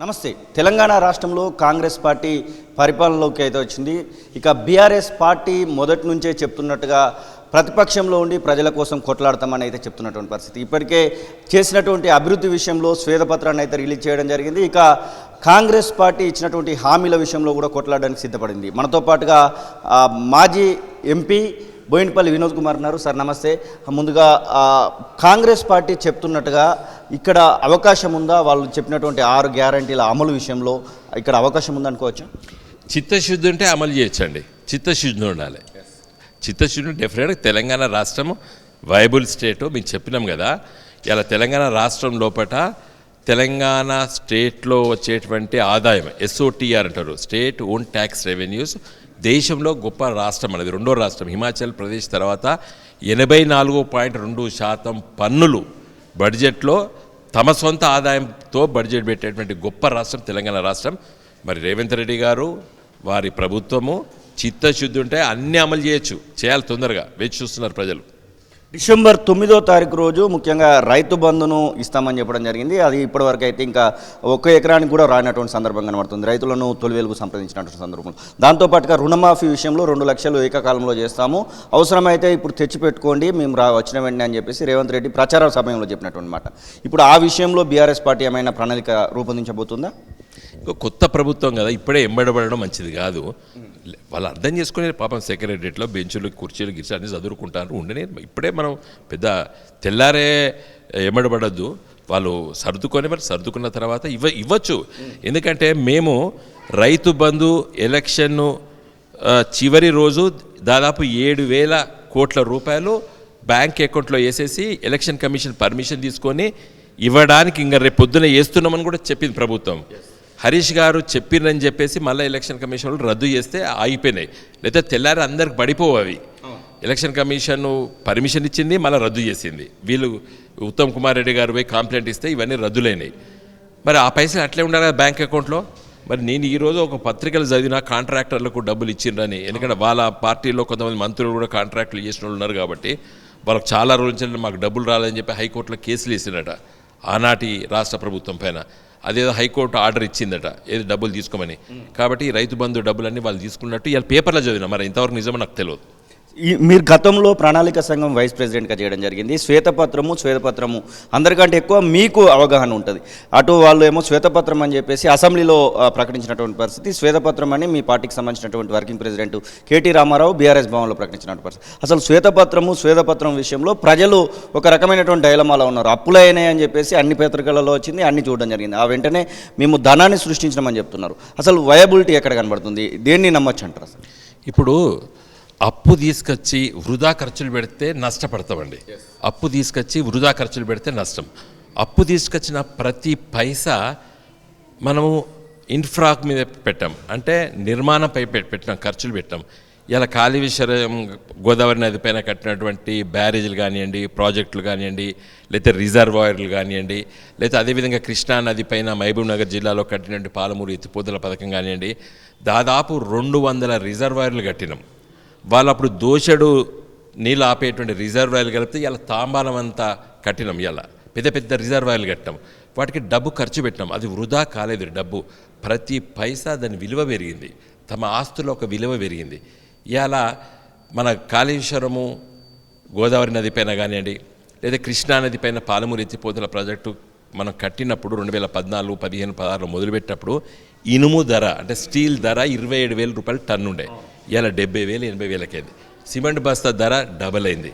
నమస్తే. తెలంగాణ రాష్ట్రంలో కాంగ్రెస్ పార్టీ పరిపాలనలోకి అయితే వచ్చింది. ఇక బీఆర్ఎస్ పార్టీ మొదటి నుంచే చెప్తున్నట్టుగా ప్రతిపక్షంలో ఉండి ప్రజల కోసం కొట్లాడతామని అయితే చెప్తున్నటువంటి పరిస్థితి. ఇప్పటికే చేసినటువంటి అభివృద్ధి విషయంలో శ్వేతపత్రాన్ని అయితే రిలీజ్ చేయడం జరిగింది. ఇక కాంగ్రెస్ పార్టీ ఇచ్చినటువంటి హామీల విషయంలో కూడా కొట్లాడడానికి సిద్ధపడింది. మనతో పాటుగా మాజీ ఎంపీ బోయినపల్లి వినోద్ కుమార్ ఉన్నారు. సార్ నమస్తే. ముందుగా కాంగ్రెస్ పార్టీ చెప్తున్నట్టుగా ఇక్కడ అవకాశం ఉందా? వాళ్ళు చెప్పినటువంటి 6 గ్యారంటీల అమలు విషయంలో ఇక్కడ అవకాశం ఉందనుకోవచ్చు. చిత్తశుద్ధి ఉంటే అమలు చేయొచ్చండి. చిత్తశుద్ధి ఉండాలి. చిత్తశుద్ధి డెఫినెట్గా తెలంగాణ రాష్ట్రం వైబుల్ స్టేటు మీకు చెప్పినాం కదా. ఇలా తెలంగాణ రాష్ట్రం లోపల తెలంగాణ స్టేట్లో వచ్చేటువంటి ఆదాయం ఎస్ఓటీఆర్ అంటారు, స్టేట్ ఓన్ ట్యాక్స్ రెవెన్యూస్, దేశంలో గొప్ప రాష్ట్రం అనేది రెండో రాష్ట్రం. హిమాచల్ ప్రదేశ్ తర్వాత 84.2% పన్నులు బడ్జెట్లో తమ సొంత ఆదాయంతో బడ్జెట్ పెట్టేటువంటి గొప్ప రాష్ట్రం తెలంగాణ రాష్ట్రం. మరి రేవంత్ రెడ్డి గారు వారి ప్రభుత్వము చిత్తశుద్ధి ఉంటే అన్నీ అమలు చేయాలి. తొందరగా వేచి చూస్తున్నారు ప్రజలు. డిసెంబర్ 9వ తారీఖు రోజు ముఖ్యంగా రైతు బంధును ఇస్తామని చెప్పడం జరిగింది. అది ఇప్పటివరకు అయితే ఇంకా 1 ఎకరానికి కూడా రానటువంటి సందర్భం కనబడుతుంది. రైతులను తొలి వెలుగు సంప్రదించినటువంటి సందర్భంలో దాంతోపాటుగా రుణమాఫీ విషయంలో 2 లక్షలు ఏకకాలంలో చేస్తాము, అవసరమైతే ఇప్పుడు తెచ్చిపెట్టుకోండి మేము వచ్చిన వెంటనే అని చెప్పేసి రేవంత్ రెడ్డి ప్రచార సమయంలో చెప్పినటువంటి మాట. ఇప్పుడు ఆ విషయంలో బీఆర్ఎస్ పార్టీ ఏమైనా ప్రణాళిక రూపొందించబోతుందా? కొత్త ప్రభుత్వం కదా, ఇప్పుడే ఎంబడబడడం మంచిది కాదు. వాళ్ళు అర్థం చేసుకునే పాపం సెక్రటరియట్లో బెంచులు కుర్చీలు గిర్చీ అన్నీ చదువుకుంటారు ఉండనే. ఇప్పుడే మనం పెద్ద తెల్లారే ఎంబడబడద్దు. వాళ్ళు సర్దుకున్న తర్వాత ఇవ్వచ్చు. ఎందుకంటే మేము రైతు బంధు ఎలక్షన్ను చివరి రోజు దాదాపు 7,000 కోట్ల రూపాయలు బ్యాంక్ అకౌంట్లో వేసేసి ఎలక్షన్ కమిషన్ పర్మిషన్ తీసుకొని ఇవ్వడానికి ఇంకా రేపు పొద్దున వేస్తున్నామని కూడా చెప్పింది ప్రభుత్వం. హరీష్ గారు చెప్పిరని చెప్పేసి మళ్ళీ ఎలక్షన్ కమిషన్ వాళ్ళు రద్దు చేస్తే ఆగిపోయినాయి. లేదా తెల్లారి అందరికి పడిపోవు అవి. ఎలక్షన్ కమిషన్ పర్మిషన్ ఇచ్చింది, మళ్ళీ రద్దు చేసింది. వీళ్ళు ఉత్తమ్ కుమార్ రెడ్డి గారు పోయి కంప్లైంట్ ఇస్తే ఇవన్నీ రద్దులైనాయి. మరి ఆ పైసలు అట్లే ఉండాలి కదా బ్యాంక్ అకౌంట్లో. మరి నేను ఈరోజు ఒక పత్రికలు చదివిన కాంట్రాక్టర్లకు డబ్బులు ఇచ్చిండ్రని. ఎందుకంటే వాళ్ళ పార్టీలో కొంతమంది మంత్రులు కూడా కాంట్రాక్టులు చేసిన వాళ్ళు ఉన్నారు కాబట్టి వాళ్ళకి చాలా రోజుల నుంచి మాకు డబ్బులు రాలేదని చెప్పి హైకోర్టులో కేసులు వేసినట ఆనాటి రాష్ట్ర ప్రభుత్వం పైన. అదేదో హైకోర్టు ఆర్డర్ ఇచ్చిందట ఏది డబ్బులు తీసుకోమని. కాబట్టి రైతు బంధు డబ్బులన్నీ వాళ్ళు తీసుకున్నట్టు ఇవాళ పేపర్లో చదివినా. మరి ఇంతవరకు నిజమో నాకు తెలియదు. మీరు గతంలో ప్రణాళిక సంఘం వైస్ ప్రెసిడెంట్గా చేయడం జరిగింది. శ్వేతపత్రము అందరికంటే ఎక్కువ మీకు అవగాహన ఉంటుంది. అటు వాళ్ళు ఏమో శ్వేతపత్రం అని చెప్పేసి అసెంబ్లీలో ప్రకటించినటువంటి పరిస్థితి, శ్వేతపత్రం అని మీ పార్టీకి సంబంధించినటువంటి వర్కింగ్ ప్రెసిడెంట్ కేటీ రామారావు బీఆర్ఎస్ భవన్లో ప్రకటించినటువంటి పరిస్థితి. అసలు శ్వేతపత్రం విషయంలో ప్రజలు ఒక రకమైనటువంటి డైలమాలో ఉన్నారు. అప్పులు అయినాయి అని చెప్పేసి అన్ని పత్రికలలో వచ్చింది, అన్ని చూడడం జరిగింది. ఆ వెంటనే మేము ధనాన్ని సృష్టించమని చెప్తున్నారు. అసలు వయబిలిటీ ఎక్కడ కనబడుతుంది? దేన్ని నమ్మొచ్చు అంటారు? అసలు ఇప్పుడు అప్పు తీసుకొచ్చి వృధా ఖర్చులు పెడితే నష్టపడతామండి. అప్పు తీసుకొచ్చి వృధా ఖర్చులు పెడితే నష్టం. అప్పు తీసుకొచ్చిన ప్రతి పైసా మనము ఇన్ఫ్రాక్ మీద పెట్టాం, అంటే నిర్మాణంపై పెట్టాం, ఖర్చులు పెట్టాం. ఇలా కాళేశ్వరం గోదావరి నది పైన కట్టినటువంటి బ్యారేజీలు కానివ్వండి, ప్రాజెక్టులు కానివ్వండి, లేకపోతే రిజర్వాయర్లు కానివ్వండి, లేకపోతే అదేవిధంగా కృష్ణా నది పైన మహబూబ్ నగర్ జిల్లాలో కట్టినటువంటి పాలమూరు ఎత్తిపోతల పథకం కానివ్వండి, దాదాపు 200 రిజర్వాయర్లు కట్టినాం. వాళ్ళు అప్పుడు దోషడు నీళ్ళు ఆపేటువంటి రిజర్వాయర్లు కలిపితే ఇలా తాంబాలం అంతా కట్టినాం. ఇలా పెద్ద పెద్ద రిజర్వాయర్లు కట్టినాం. వాటికి డబ్బు ఖర్చు పెట్టినాం. అది వృధా కాలేదు. డబ్బు ప్రతి పైసా దాని విలువ పెరిగింది, తమ ఆస్తులో ఒక విలువ పెరిగింది. ఇలా మన కాళేశ్వరము గోదావరి నది పైన కానివ్వండి, లేదా కృష్ణా నది పైన పాలమూరు ఎత్తిపోతల ప్రాజెక్టు మనం కట్టినప్పుడు 2014, 15, 16 మొదలుపెట్టినప్పుడు ఇనుము ధర అంటే స్టీల్ ధర 27,000 రూపాయలు టన్ను ఉండే. ఇలా 70,000, 80,000 సిమెంట్ బస్తా ధర డబల్ అయింది.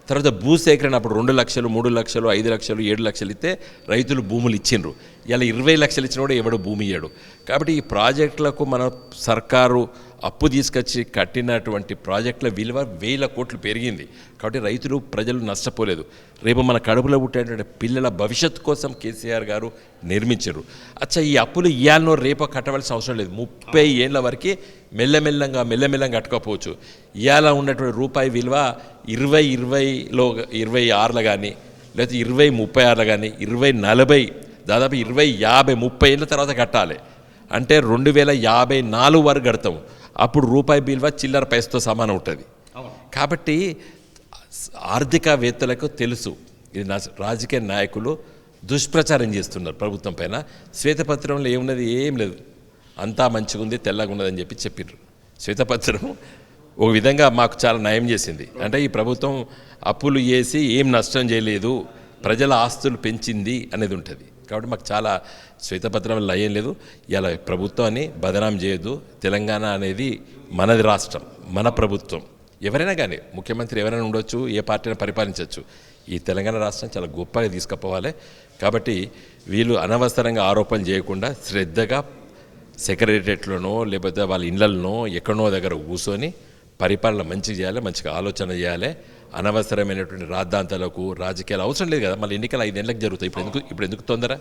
తర్వాత భూసేకరణ అప్పుడు 2 లక్షలు, 3 లక్షలు, 5 లక్షలు, 7 లక్షలు ఇస్తే రైతులు భూములు ఇచ్చిండ్రు. ఇలా 20 లక్షలు ఇచ్చిన కూడా ఎవడు భూమి ఇయ్యాడు. కాబట్టి ఈ ప్రాజెక్టులకు మన సర్కారు అప్పు తీసుకొచ్చి కట్టినటువంటి ప్రాజెక్టుల విలువ 1,000 కోట్లు పెరిగింది. కాబట్టి రైతులు ప్రజలు నష్టపోలేదు. రేపు మన కడుపులో పుట్టేటువంటి పిల్లల భవిష్యత్తు కోసం కేసీఆర్ గారు నిర్మించారు. అచ్చా, ఈ అప్పులు ఇయాలనో రేపో కట్టవలసిన అవసరం లేదు. 30 ఏళ్ళ వరకు మెల్లమెల్లంగా కట్టుకోకపోవచ్చు. ఇవాళ ఉన్నటువంటి రూపాయి విలువ 2020లో 26 కానీ, లేకపోతే 2036 కానీ, 2040 దాదాపు 2050, 30 ఏళ్ళ తర్వాత కట్టాలి. అంటే 2054 వరకు కడతాం. అప్పుడు రూపాయి విలువ చిల్లర పైసతో సమానం ఉంటుంది. కాబట్టి ఆర్థికవేత్తలకు తెలుసు, ఇది రాజకీయ నాయకులు దుష్ప్రచారం చేస్తున్నారు ప్రభుత్వం పైన. శ్వేతపత్రంలో ఏమున్నది? ఏం లేదు, అంతా మంచిగా ఉంది, తెల్లగా ఉన్నదని చెప్పారు. శ్వేతపత్రం ఒక విధంగా మాకు చాలా నయం చేసింది. అంటే ఈ ప్రభుత్వం అప్పులు చేసి ఏం నష్టం చేయలేదు, ప్రజల ఆస్తులు పెంచింది అనేది ఉంటుంది. కాబట్టి మాకు చాలా శ్వేతపత్రం వల్ల ఏం లేదు. ఇలా ప్రభుత్వాన్ని బదనాం చేయొద్దు. తెలంగాణ అనేది మనది రాష్ట్రం, మన ప్రభుత్వం. ఎవరైనా కానీ ముఖ్యమంత్రి ఎవరైనా ఉండొచ్చు, ఏ పార్టీని పరిపాలించవచ్చు. ఈ తెలంగాణ రాష్ట్రం చాలా గొప్పగా తీసుకుపోవాలి. కాబట్టి వీళ్ళు అనవసరంగా ఆరోపణలు చేయకుండా శ్రద్ధగా సెక్రటరియట్లోనో లేకపోతే వాళ్ళ ఇళ్లలోనో ఎక్కడనో దగ్గర కూర్చొని పరిపాలన మంచిగా చేయాలి, మంచిగా ఆలోచన చేయాలి. అనవసరమైనటువంటి రాద్ధాంతాలకు రాజకీయాలు అవసరం లేదు కదా. మళ్ళీ ఎన్నికలు 5 ఏళ్ళకి జరుగుతాయి. ఇప్పుడు ఎందుకు తొందర?